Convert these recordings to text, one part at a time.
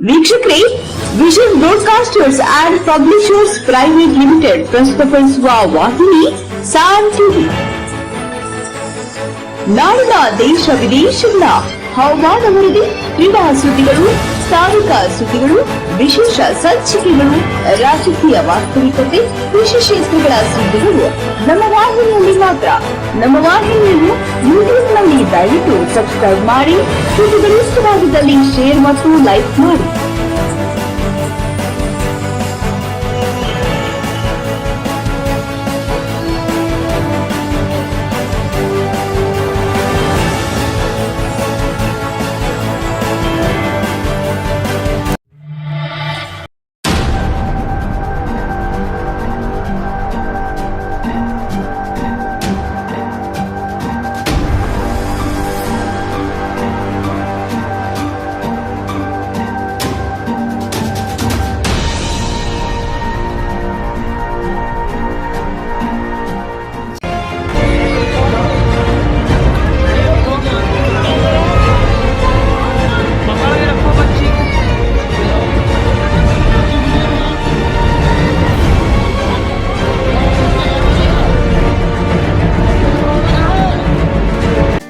ವೀಕ್ಷಕರೇ, Vision Broadcasters and Publishers Private Limited ಪ್ರಸ್ತುತಪಡಿಸುವ ವಾಹಿನಿ ಸಾನ್ ಟಿವಿ. ನಾಡಿನ ದೇಶ ವಿದೇಶಗಳ ಹವಾಮಾನ ವರದಿ, ಕ್ರೀಡಾ ಸುದ್ದಿಗಳು, ಸ್ಥಾನಿಕ ಸುದ್ದಿಗಳು, ವಿಶೇಷ ಸಂಚಿಕೆಗಳು, ರಾಜಕೀಯ ವಾಸ್ತವಿಕತೆ, ವಿಶೇಷತೆಗಳ ಸುದ್ದಿಗಳು ನಮ್ಮ ವಾಹಿನಿಯಲ್ಲಿ ಮಾತ್ರ. ನಮ್ಮ ವಾಹಿನಿಯನ್ನು ಯೂಟ್ಯೂಬ್ನಲ್ಲಿ ದಯವಿಟ್ಟು ಸಬ್ಸ್ಕ್ರೈಬ್ ಮಾಡಿ. ಸುದ್ದಿಗಳು ಇಷ್ಟವಾಗಿದ್ದಲ್ಲಿ ಶೇರ್ ಮತ್ತು ಲೈಕ್ ಮಾಡಿ.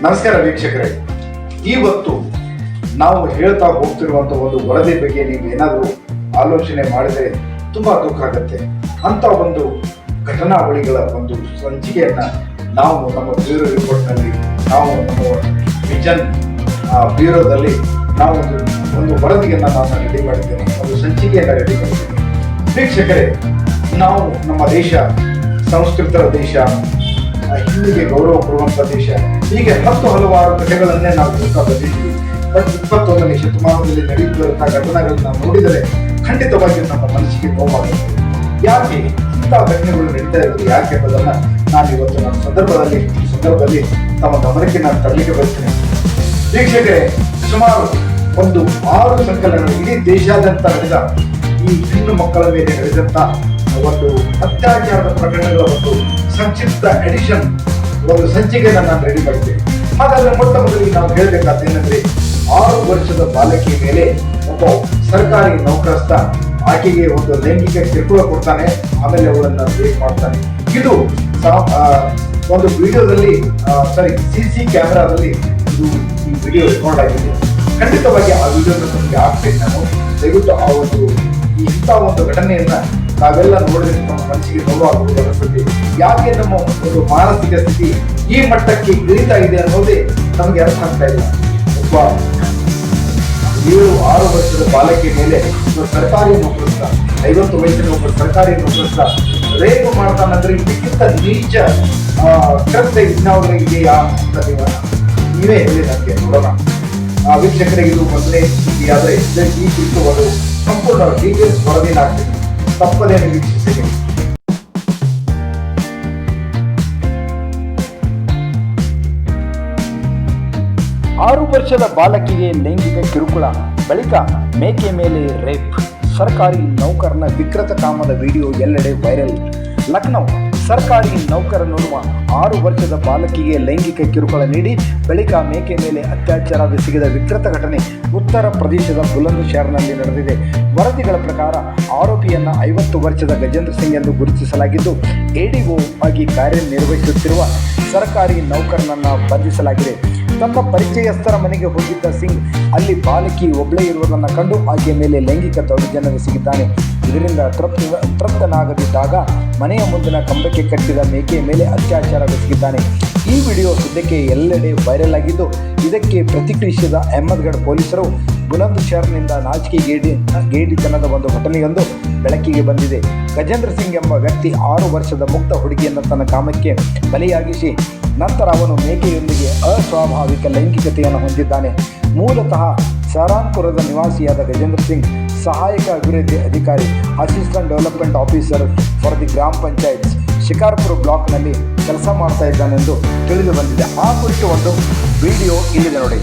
ನಮಸ್ಕಾರ ವೀಕ್ಷಕರೇ, ಇವತ್ತು ನಾವು ಹೇಳ್ತಾ ಹೋಗ್ತಿರುವಂತಹ ಒಂದು ವರದಿ ಬಗ್ಗೆ ನೀವು ಏನಾದರೂ ಆಲೋಚನೆ ಮಾಡಿದರೆ ತುಂಬಾ ದುಃಖ ಆಗುತ್ತೆ. ಅಂತ ಒಂದು ಘಟನಾವಳಿಗಳ ಒಂದು ಸಂಚಿಕೆಯನ್ನ ನಾವು ನಮ್ಮ ಬ್ಯೂರೋ ರಿಪೋರ್ಟ್ನಲ್ಲಿ, ನಾವು ನಮ್ಮ ವಿಷನ್ ಬ್ಯೂರೋದಲ್ಲಿ ನಾವು ಒಂದು ವರದಿಯನ್ನು ನಾನು ರೆಡಿ ಮಾಡಿದ್ದೇನೆ, ಒಂದು ಸಂಚಿಕೆಯನ್ನು ರೆಡಿ ಮಾಡಿದ್ದೇನೆ. ವೀಕ್ಷಕರೇ, ನಾವು ನಮ್ಮ ದೇಶ ಸಂಸ್ಕೃತರ ದೇಶ, ಹಿಂದಿಗೆ ಗೌರವ ಕೊಡುವಂಥ ದೇಶ, ಹೀಗೆ ಹಲವಾರು ಕಥೆಗಳನ್ನೇ ನಾವು ನೋಡ್ತಾ ಬಂದಿದ್ದೀವಿ. ಬಟ್ 21ನೇ ಶತಮಾನದಲ್ಲಿ ನಡೆಯುತ್ತಿರುವಂತಹ ಘಟನೆಗಳನ್ನು ನಾವು ನೋಡಿದರೆ ಖಂಡಿತವಾಗಿ ನಮ್ಮ ಮನಸ್ಸಿಗೆ ನೋವಾಗುತ್ತೆ. ಯಾಕೆ ಇಂಥ ಘಟನೆಗಳು ನಡೀತಾ ಇರೋದು, ಯಾಕೆ ಎಂಬುದನ್ನು ನಾನು ಇವತ್ತು ನನ್ನ ಸಂದರ್ಭದಲ್ಲಿ ತಮ್ಮ ಗಮನಕ್ಕೆ ನಾನು ತರಲಿಕ್ಕೆ ಬರ್ತೇನೆ. ವೀಕ್ಷಕರೇ, ಸುಮಾರು ಒಂದು 6 ಸಂಕಲನಗಳು ಇಡೀ ದೇಶಾದ್ಯಂತ ನಡೆದ ಈ ಹೆಣ್ಣು ಮಕ್ಕಳ ಮೇಲೆ ನಡೆದಂತ ಒಂದು ಅತ್ಯಾಚಾರದ ಪ್ರಕರಣಗಳ ಒಂದು ಸಂಕ್ಷಿಪ್ತ ಎಡಿಷನ್, ಒಂದು ಸಂಚಿಕೆಯನ್ನು ನಾನು ರೆಡಿ ಮಾಡಿದ್ದೇನೆ. ಹಾಗಾದ್ರೆ ಮೊಟ್ಟ ಮೊದಲಿಗೆ ನಾವು ಹೇಳಬೇಕಾದ್ದೇನೆಂದ್ರೆ, 6 ವರ್ಷದ ಬಾಲಕಿಯ ಮೇಲೆ ಒಬ್ಬ ಸರ್ಕಾರಿ ನೌಕರಸ್ಥ ಆಕೆಗೆ ಒಂದು ಲೈಂಗಿಕ ಕಿರುಕುಳ ಕೊಡ್ತಾನೆ, ಆಮೇಲೆ ಅವಳನ್ನ ರೇಪ್ ಮಾಡ್ತಾನೆ. ಇದು ಒಂದು ವಿಡಿಯೋದಲ್ಲಿ CC ಕ್ಯಾಮೆರಾದಲ್ಲಿ ಈ ವಿಡಿಯೋ ರೆಕಾರ್ಡ್ ಆಗಿದೆ. ಖಂಡಿತವಾಗಿ ಆ ವಿಡಿಯೋನ ನಮಗೆ ಹಾಕ್ಬೇಕು. ನಾನು ದಯವಿಟ್ಟು ಆ ಒಂದು ಇಂಥ ಒಂದು ಘಟನೆಯನ್ನ ನಾವೆಲ್ಲ ನೋಡಿದ್ರೆ ನಮ್ಮ ಮನಸ್ಸಿಗೆ ನೋವಾಗುವುದು ಅನಿಸುತ್ತೆ. ಯಾಕೆ ನಮ್ಮ ಒಂದು ಮಾನಸಿಕ ಸ್ಥಿತಿ ಈ ಮಟ್ಟಕ್ಕೆ ಇಳಿತಾ ಇದೆ ಅನ್ನೋದೇ ನಮಗೆ ಅರ್ಥ ಆಗ್ತಾ ಇಲ್ಲ. ಒಬ್ಬ 7-6 ವರ್ಷದ ಬಾಲಕಿ ಮೇಲೆ ಸರ್ಕಾರಿ ನೌಕರಸ್ಥ, 50 ವಯಸ್ಸಿನ ಒಬ್ಬ ಸರ್ಕಾರಿ ನೌಕರಸ್ಥ ರೇಪ್ ಮಾಡ್ತಾನಂದ್ರೆ ಇದಕ್ಕಿಂತ ನೀಚ ಕೃತ್ಯ ಇನ್ನಾದರೂ ಇದೆಯಾ ಅಂತ ನೀವೇ ಹೇಳಿ ನನಗೆ ನೋಡೋಣ. ವೀಕ್ಷಕರಿಗೆ ಇದು ಮೊದಲೇ ಸುದ್ದಿ ಆದರೆ ಈ ಕುರಿತು ಒಂದು ಸಂಪೂರ್ಣ ಡೀಟೇಲ್ಸ್ ವರದಿನಾಗ್ತೀನಿ, ತಪ್ಪದೇ ವೀಕ್ಷಿಸಿ. 6 ವರ್ಷದ ಬಾಲಕಿಗೆ ಲೈಂಗಿಕ ಕಿರುಕುಳ, ಬಳಿಕ ಮೇಕೆ ಮೇಲೆ ರೇಪ್. ಸರ್ಕಾರಿ ನೌಕರನ ವಿಕೃತ ಕಾಮದ ವಿಡಿಯೋ ಎಲ್ಲೆಡೆ ವೈರಲ್. ಲಕ್ನೋ ಸರ್ಕಾರಿ ನೌಕರನೋರ್ವ 6 ವರ್ಷದ ಬಾಲಕಿಗೆ ಲೈಂಗಿಕ ಕಿರುಕುಳ ನೀಡಿ ಬಳಿಕ ಮೇಕೆ ಮೇಲೆ ಅತ್ಯಾಚಾರವೆಸಗಿದ ವಿಕೃತ ಘಟನೆ ಉತ್ತರ ಪ್ರದೇಶದ ಬುಲಂದ್ಶಹರ್ನಲ್ಲಿ ನಡೆದಿದೆ. ವರದಿಗಳ ಪ್ರಕಾರ ಆರೋಪಿಯನ್ನ 50 ವರ್ಷದ ಗಜೇಂದ್ರ ಸಿಂಗ್ ಎಂದು ಗುರುತಿಸಲಾಗಿದ್ದು, ADO ಆಗಿ ಕಾರ್ಯನಿರ್ವಹಿಸುತ್ತಿರುವ ಸರ್ಕಾರಿ ನೌಕರನನ್ನ ಬಂಧಿಸಲಾಗಿದೆ. ತಮ್ಮ ಪರಿಚಯಸ್ಥರ ಮನೆಗೆ ಹೋಗಿದ್ದ ಸಿಂಗ್ ಅಲ್ಲಿ ಬಾಲಕಿ ಒಬ್ಬಳೇ ಇರುವುದನ್ನು ಕಂಡು ಆಕೆಯ ಮೇಲೆ ಲೈಂಗಿಕ ದೌರ್ಜನ್ಯವೆಸಗಿದ್ದಾನೆ. ಇದರಿಂದ ತೃಪ್ತನಾಗದಿದ್ದಾಗ ಮನೆಯ ಮುಂದಿನ ಕಂಬಕ್ಕೆ ಕಟ್ಟಿದ ಮೇಕೆಯ ಮೇಲೆ ಅತ್ಯಾಚಾರವೆಸಗಿದ್ದಾನೆ. ಈ ವಿಡಿಯೋ ಸದ್ಯಕ್ಕೆ ಎಲ್ಲೆಡೆ ವೈರಲ್ ಆಗಿದ್ದು, ಇದಕ್ಕೆ ಪ್ರತಿಕ್ರಿಯಿಸಿದ ಅಹಮದ್ಗಢ ಪೊಲೀಸರು ಬುಲಂದ್ಶಹರ್ನಿಂದ ನಾಚಿಕೆಗೇಡಿತನದ ಒಂದು ಘಟನೆಯೊಂದು ಬೆಳಕಿಗೆ ಬಂದಿದೆ. ಗಜೇಂದ್ರ ಸಿಂಗ್ ಎಂಬ ವ್ಯಕ್ತಿ 6 ವರ್ಷದ ಮುಕ್ತ ಹುಡುಗಿಯನ್ನು ತನ್ನ ಕಾಮಕ್ಕೆ ಬಲಿಯಾಗಿಸಿ ನಂತರ ಅವನು ಮೇಕೆಯೊಂದಿಗೆ ಅಸ್ವಾಭಾವಿಕ ಲೈಂಗಿಕತೆಯನ್ನು ಹೊಂದಿದ್ದಾನೆ. ಮೂಲತಃ ಸಹರಾನ್ಪುರದ ನಿವಾಸಿಯಾದ ಗಜೇಂದ್ರ ಸಿಂಗ್ ಸಹಾಯಕ ಅಭಿವೃದ್ಧಿ ಅಧಿಕಾರಿ, assistant development officer for the ಗ್ರಾಮ ಪಂಚಾಯತ್ ಶಿಕಾರ್ಪುರ ಬ್ಲಾಕ್ನಲ್ಲಿ ಕೆಲಸ ಮಾಡ್ತಾ ಇದ್ದಾನೆಂದು ತಿಳಿದು ಬಂದಿದೆ. ಆ ಕುರಿತು ಒಂದು ವಿಡಿಯೋ ಇಲ್ಲಿದೆ ನೋಡಿ.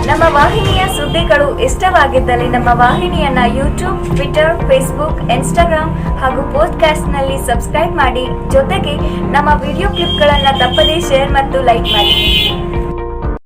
ನಮ್ಮ ವಾಹಿನಿಯ ಸುದ್ದಿಗಳು ಇಷ್ಟವಾಗಿದ್ದಲ್ಲಿ ನಮ್ಮ ವಾಹಿನಿಯನ್ನ ಯೂಟ್ಯೂಬ್, ಟ್ವಿಟರ್, ಫೇಸ್ಬುಕ್, ಇನ್ಸ್ಟಾಗ್ರಾಮ್ ಹಾಗೂ ಪೋಡ್ಕಾಸ್ಟ್ನಲ್ಲಿ ಸಬ್ಸ್ಕ್ರೈಬ್ ಮಾಡಿ. ಜೊತೆಗೆ ನಮ್ಮ ವಿಡಿಯೋ ಕ್ಲಿಪ್ಗಳನ್ನು ತಪ್ಪದೇ ಶೇರ್ ಮತ್ತು ಲೈಕ್ ಮಾಡಿ.